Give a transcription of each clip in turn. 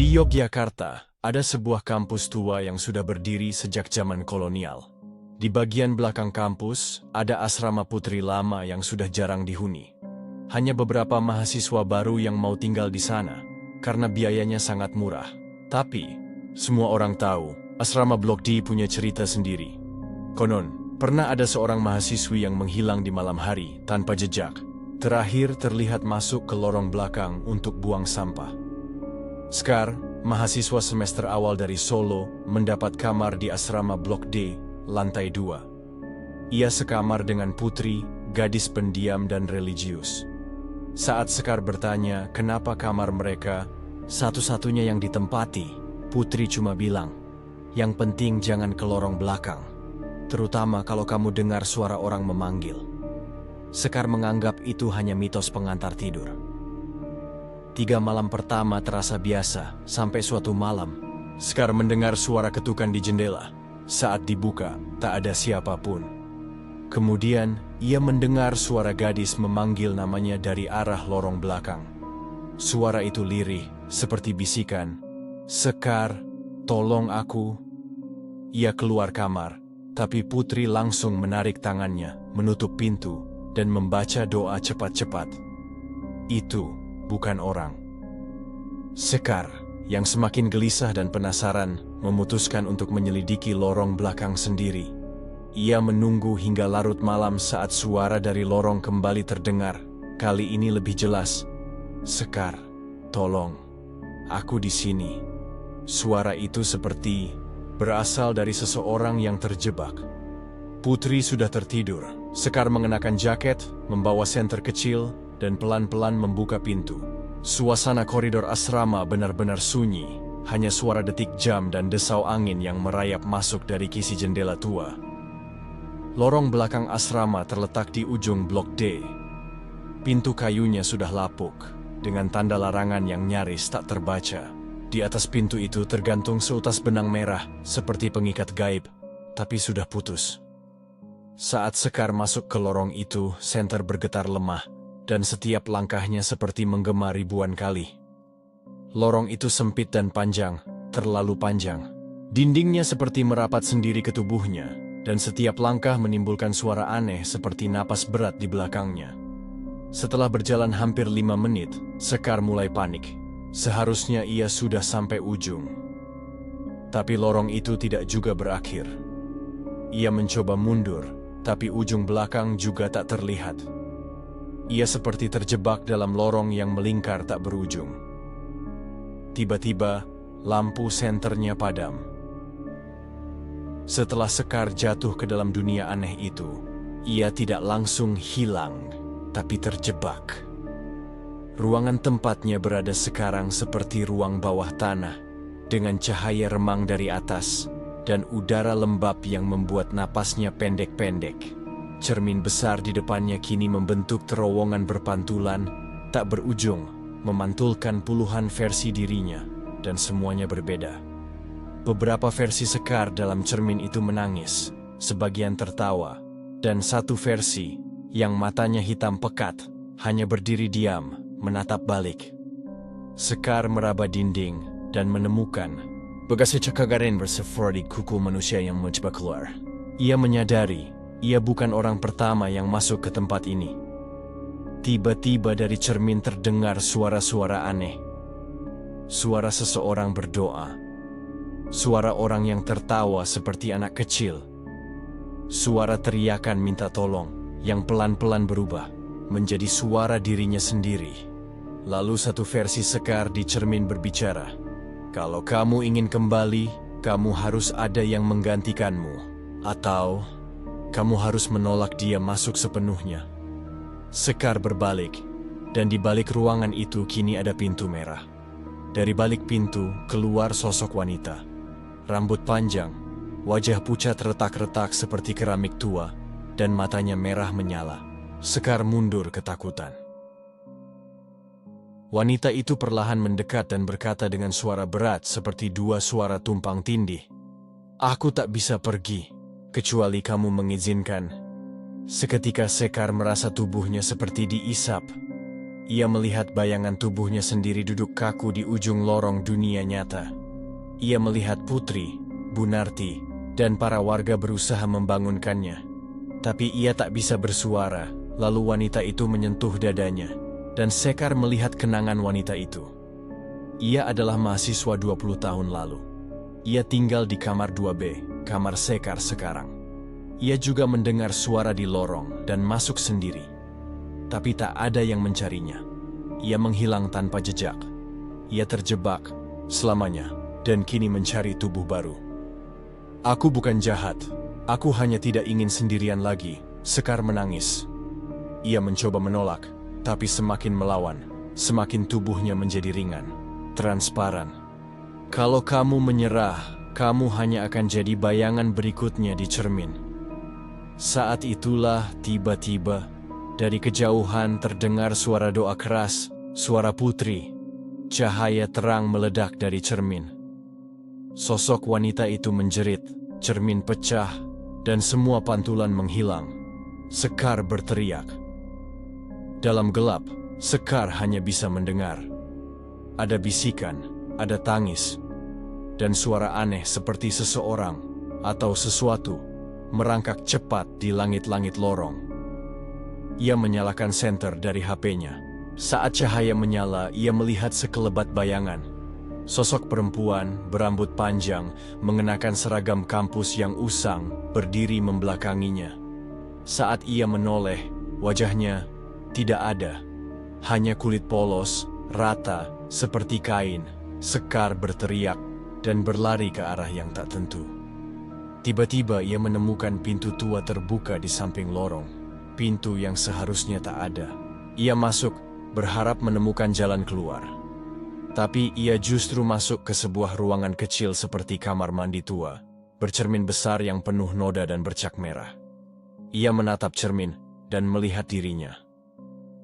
Di Yogyakarta, ada sebuah kampus tua yang sudah berdiri sejak zaman kolonial. Di bagian belakang kampus, ada asrama putri lama yang sudah jarang dihuni. Hanya beberapa mahasiswa baru yang mau tinggal di sana, karena biayanya sangat murah. Tapi, semua orang tahu, asrama Blok D punya cerita sendiri. Konon, pernah ada seorang mahasiswi yang menghilang di malam hari tanpa jejak. Terakhir terlihat masuk ke lorong belakang untuk buang sampah. Sekar, mahasiswa semester awal dari Solo, mendapat kamar di asrama Blok D, lantai 2. Ia sekamar dengan Putri, gadis pendiam dan religius. Saat Sekar bertanya kenapa kamar mereka satu-satunya yang ditempati, Putri cuma bilang, "Yang penting jangan ke lorong belakang, terutama kalau kamu dengar suara orang memanggil." Sekar menganggap itu hanya mitos pengantar tidur. 3 malam pertama terasa biasa, sampai suatu malam, Sekar mendengar suara ketukan di jendela. Saat dibuka, tak ada siapapun. Kemudian, ia mendengar suara gadis memanggil namanya dari arah lorong belakang. Suara itu lirih, seperti bisikan, "Sekar, tolong aku." Ia keluar kamar, tapi Putri langsung menarik tangannya, menutup pintu, dan membaca doa cepat-cepat. Itu bukan orang. Sekar, yang semakin gelisah dan penasaran, memutuskan untuk menyelidiki lorong belakang sendiri. Ia menunggu hingga larut malam saat suara dari lorong kembali terdengar. Kali ini lebih jelas. "Sekar, tolong. Aku di sini." Suara itu seperti berasal dari seseorang yang terjebak. Putri sudah tertidur. Sekar mengenakan jaket, membawa senter kecil, dan pelan-pelan membuka pintu. Suasana koridor asrama benar-benar sunyi, hanya suara detik jam dan desau angin yang merayap masuk dari kisi jendela tua. Lorong belakang asrama terletak di ujung Blok D. Pintu kayunya sudah lapuk, dengan tanda larangan yang nyaris tak terbaca. Di atas pintu itu tergantung seutas benang merah, seperti pengikat gaib, tapi sudah putus. Saat Sekar masuk ke lorong itu, senter bergetar lemah, dan setiap langkahnya seperti menggema ribuan kali. Lorong itu sempit dan panjang, terlalu panjang. Dindingnya seperti merapat sendiri ke tubuhnya, dan setiap langkah menimbulkan suara aneh seperti napas berat di belakangnya. Setelah berjalan hampir 5 menit, Sekar mulai panik. Seharusnya ia sudah sampai ujung. Tapi lorong itu tidak juga berakhir. Ia mencoba mundur, tapi ujung belakang juga tak terlihat. Ia seperti terjebak dalam lorong yang melingkar tak berujung. Tiba-tiba, lampu senternya padam. Setelah Sekar jatuh ke dalam dunia aneh itu, ia tidak langsung hilang, tapi terjebak. Ruangan tempatnya berada sekarang seperti ruang bawah tanah, dengan cahaya remang dari atas, dan udara lembab yang membuat napasnya pendek-pendek. Cermin besar di depannya kini membentuk terowongan berpantulan, tak berujung, memantulkan puluhan versi dirinya, dan semuanya berbeda. Beberapa versi Sekar dalam cermin itu menangis, sebagian tertawa, dan satu versi, yang matanya hitam pekat, hanya berdiri diam, menatap balik. Sekar meraba dinding, dan menemukan bekas cekagaran bersefora di kuku manusia yang mencoba keluar. Ia menyadari, ia bukan orang pertama yang masuk ke tempat ini. Tiba-tiba dari cermin terdengar suara-suara aneh. Suara seseorang berdoa. Suara orang yang tertawa seperti anak kecil. Suara teriakan minta tolong, yang pelan-pelan berubah, menjadi suara dirinya sendiri. Lalu satu versi Sekar di cermin berbicara. "Kalau kamu ingin kembali, kamu harus ada yang menggantikanmu. Atau kamu harus menolak dia masuk sepenuhnya." Sekar berbalik, dan di balik ruangan itu kini ada pintu merah. Dari balik pintu keluar sosok wanita. Rambut panjang, wajah pucat retak-retak seperti keramik tua, dan matanya merah menyala. Sekar mundur ketakutan. Wanita itu perlahan mendekat dan berkata dengan suara berat seperti 2 suara tumpang tindih, "Aku tak bisa pergi, kecuali kamu mengizinkan." Seketika Sekar merasa tubuhnya seperti diisap. Ia melihat bayangan tubuhnya sendiri duduk kaku di ujung lorong dunia nyata. Ia melihat Putri, Bunarti, dan para warga berusaha membangunkannya. Tapi ia tak bisa bersuara, lalu wanita itu menyentuh dadanya, dan Sekar melihat kenangan wanita itu. Ia adalah mahasiswa 20 tahun lalu. Ia tinggal di kamar 2B, kamar Sekar sekarang. Ia juga mendengar suara di lorong dan masuk sendiri. Tapi tak ada yang mencarinya. Ia menghilang tanpa jejak. Ia terjebak selamanya dan kini mencari tubuh baru. Aku bukan jahat. Aku hanya tidak ingin sendirian lagi. Sekar menangis. Ia mencoba menolak, tapi semakin melawan, semakin tubuhnya menjadi ringan, transparan. Kalau kamu menyerah, kamu hanya akan jadi bayangan berikutnya di cermin. Saat itulah tiba-tiba, dari kejauhan terdengar suara doa keras, suara Putri. Cahaya terang meledak dari cermin. Sosok wanita itu menjerit, cermin pecah, dan semua pantulan menghilang. Sekar berteriak. Dalam gelap, Sekar hanya bisa mendengar. Ada bisikan, ada tangis, dan suara aneh seperti seseorang atau sesuatu merangkak cepat di langit-langit lorong. Ia menyalakan senter dari HP-nya. Saat cahaya menyala, ia melihat sekelebat bayangan. Sosok perempuan berambut panjang, mengenakan seragam kampus yang usang, berdiri membelakanginya. Saat ia menoleh, wajahnya tidak ada. Hanya kulit polos, rata, seperti kain. Sekar berteriak dan berlari ke arah yang tak tentu. Tiba-tiba ia menemukan pintu tua terbuka di samping lorong. Pintu yang seharusnya tak ada. Ia masuk, berharap menemukan jalan keluar. Tapi ia justru masuk ke sebuah ruangan kecil seperti kamar mandi tua, bercermin besar yang penuh noda dan bercak merah. Ia menatap cermin dan melihat dirinya.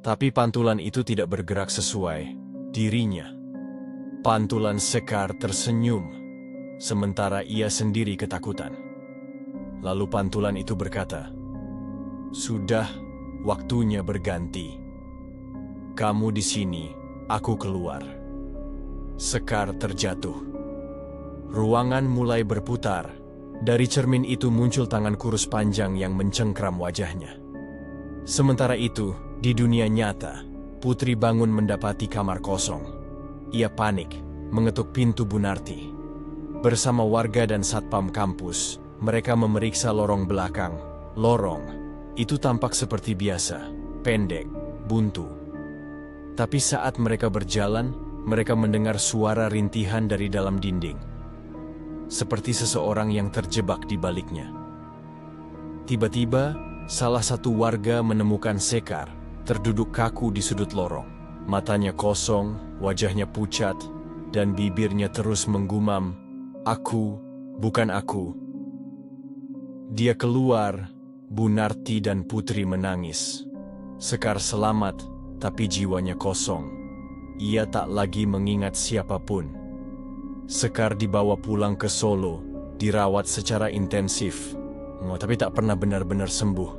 Tapi pantulan itu tidak bergerak sesuai dirinya. Pantulan Sekar tersenyum, sementara ia sendiri ketakutan. Lalu pantulan itu berkata, "Sudah, waktunya berganti. Kamu di sini, aku keluar." Sekar terjatuh. Ruangan mulai berputar. Dari cermin itu muncul tangan kurus panjang yang mencengkram wajahnya. Sementara itu, di dunia nyata, Putri bangun mendapati kamar kosong. Ia panik, mengetuk pintu Bunarti. Bersama warga dan satpam kampus, mereka memeriksa lorong belakang. Lorong itu tampak seperti biasa, pendek, buntu. Tapi saat mereka berjalan, mereka mendengar suara rintihan dari dalam dinding. Seperti seseorang yang terjebak di baliknya. Tiba-tiba, salah satu warga menemukan Sekar, terduduk kaku di sudut lorong. Matanya kosong, wajahnya pucat, dan bibirnya terus menggumam, "Aku, bukan aku." Dia keluar, Bunarti dan Putri menangis. Sekar selamat, tapi jiwanya kosong. Ia tak lagi mengingat siapapun. Sekar dibawa pulang ke Solo, dirawat secara intensif, tapi tak pernah benar-benar sembuh.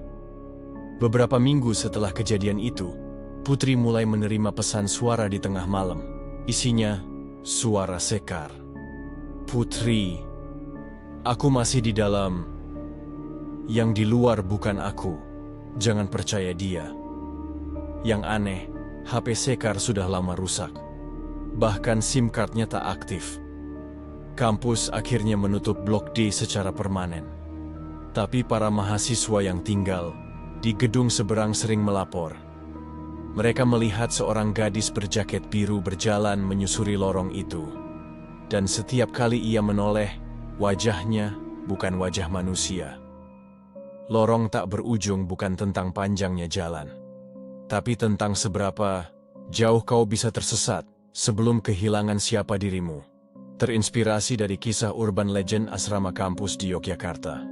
Beberapa minggu setelah kejadian itu, Putri mulai menerima pesan suara di tengah malam. Isinya, suara Sekar. "Putri, aku masih di dalam. Yang di luar bukan aku. Jangan percaya dia." Yang aneh, HP Sekar sudah lama rusak. Bahkan SIM card-nya tak aktif. Kampus akhirnya menutup Blok D secara permanen. Tapi para mahasiswa yang tinggal di gedung seberang sering melapor. Mereka melihat seorang gadis berjaket biru berjalan menyusuri lorong itu. Dan setiap kali ia menoleh, wajahnya bukan wajah manusia. Lorong tak berujung bukan tentang panjangnya jalan, tapi tentang seberapa jauh kau bisa tersesat sebelum kehilangan siapa dirimu. Terinspirasi dari kisah urban legend asrama kampus di Yogyakarta.